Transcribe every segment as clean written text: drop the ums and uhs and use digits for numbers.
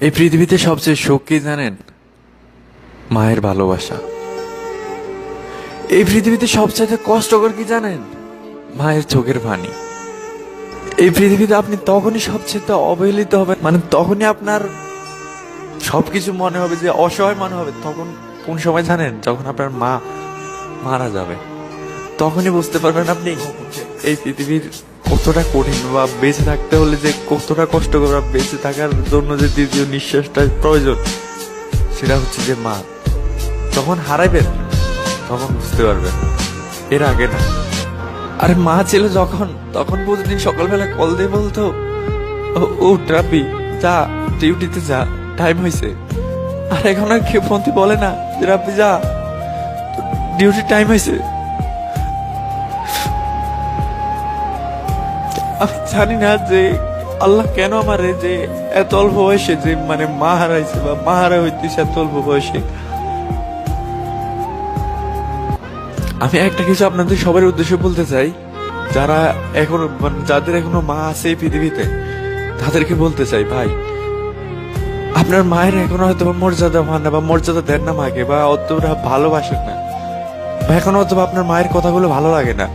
এই পৃথিবীতে সবচেয়ে সুখ কি জানেন? মায়ের ভালোবাসা। এই পৃথিবীতে সবচেয়ে কষ্টকর কি জানেন? মায়ের চোখের পানি। এই পৃথিবীতে আপনি তখনই সবচেয়ে অবহেলিত হবেন, মানে তখনই আপনার সবকিছু মনে হবে যে অসহায় মনে হবে। তখন কোন সময় জানেন? যখন আপনার মা মারা যাবে, তখনই বুঝতে পারবেন আপনি এই পৃথিবীর কতটা কঠিন, বা বেঁচে থাকতে হলে যে কতটা কষ্ট করে, বেঁচে থাকার জন্য যে দ্বিতীয় নিঃশ্বাসটা প্রয়োজন, সেটা হচ্ছে যে মা। তখন হারাইবেন, তখন বুঝতে পারবেন, এর আগে না। আরে মা ছিল যখন, তখন প্রতিদিন সকালবেলা কল দিয়ে বলতো, ও রাব্বি যা, ডিউটিতে যা, টাইম হয়েছে। আর এখন আর কেউ ফোন দিয়ে বলে না যে রাব্বি যা, ডিউটির টাইম হয়েছে। আমি জানি না যে আল্লাহ কেন আমারে যে এত অল্প বয়সে যে মানে মা হারাইছে, বা মা হারা হইতেছে এত অল্প বয়সে। আমি একটা কিছু আপনাদের সবার উদ্দেশ্যে বলতে চাই, যারা এখনো মানে যাদের এখনো মা আছে এই পৃথিবীতে, তাদেরকে বলতে চাই, ভাই আপনার মায়ের এখনো হয়তো মর্যাদা পান না, বা মর্যাদা দেন না মাকে, বা অতটা ভালোবাসেন না, বা এখনো হয়তো আপনার মায়ের কথাগুলো ভালো লাগে না।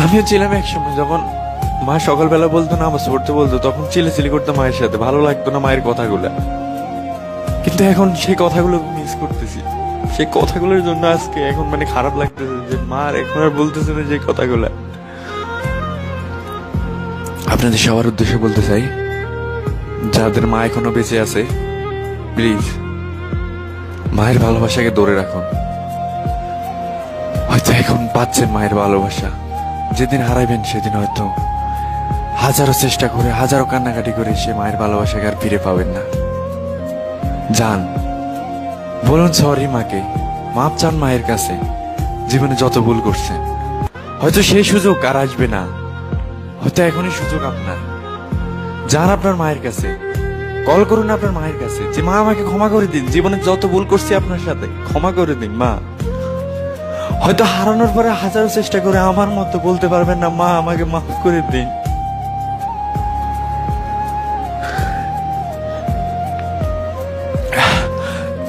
আমিও ছিলাম এক সময়, যখন মা সকালবেলা বলতো নামাজ পড়তে বলতো, তখন চিলেচিলি করতাম মায়ের সাথে, ভালো লাগতো না মায়ের কথাগুলো। কিন্তু এখন সেই কথাগুলো মিস করতেছি। সেই কথাগুলোর জন্য আজকে এখন মানে খারাপ লাগতেছে যে মা এখন আর বলতেছে না যে কথাগুলো। আপনাদের সবার উদ্দেশ্যে বলতে চাই, যাদের মা এখনো বেঁচে আছে, প্লিজ মায়ের ভালোবাসাকে ধরে রাখুন। হয়তো এখন পাচ্ছেন মায়ের ভালোবাসা, যেদিন হারাইবেন সেদিন হয়তো হাজারো চেষ্টা করে, হাজারো কান্নাকাটি করে সে মায়ের ভালোবাসাকে আর ফিরে পাবেন না। যান, বলুন সরি মাকে, মাপ চান মায়ের কাছে, জীবনে যত ভুল করছেন। হয়তো সেই সুযোগ আর আসবে না, হয়তো এখনই সুযোগ আপনার। যান আপনার মায়ের কাছে, কল করুন আপনার মায়ের কাছে যে মা আমাকে ক্ষমা করে দিন, জীবনে যত ভুল করছি আপনার সাথে ক্ষমা করে দিন মা। হয়তো হারানোর পরে হাজারো চেষ্টা করে আমার মতো বলতে পারবেন না, মা আমাকে মাফ করে দিন।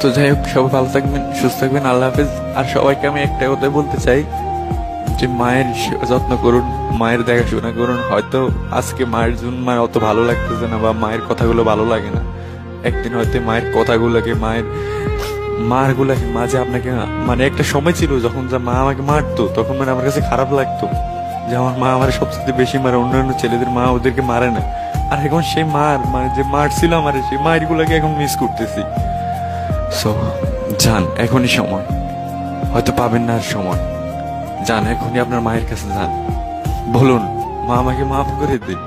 তো যাই হোক, সবাই ভালো থাকবেন, সুস্থ থাকবেন, আল্লাহ হাফেজ। আর সবাইকে আমি একটা কথাই বলতে চাই যে মায়ের যত্ন করুন, মায়ের দেখাশোনা করুন। হয়তো আজকে মায়ের জন্য মায়ের অত ভালো লাগতেছে না, বা মায়ের কথাগুলো ভালো লাগে না। একদিন হয়তো মায়ের কথাগুলোকে, মারগুলাকে মাঝে আপনাকে, মানে একটা সময় ছিল যখন যে মা আমাকে মারতো, তখন মানে আমার কাছে খারাপ লাগতো যে আমার মা আমার সবচেয়ে বেশি মারে, অন্যান্য ছেলেদের মা ওদেরকে মারে না। আর এখন সেই মার মানে যে মার ছিল আমার, সেই মায়ের গুলাকে এখন মিস করতেছি। সো যান, এখনই সময়, হয়তো পাবেন না আর সময়। যান, এখনই আপনার মায়ের কাছে যান, বলুন মা আমাকে মাফ করে দিন।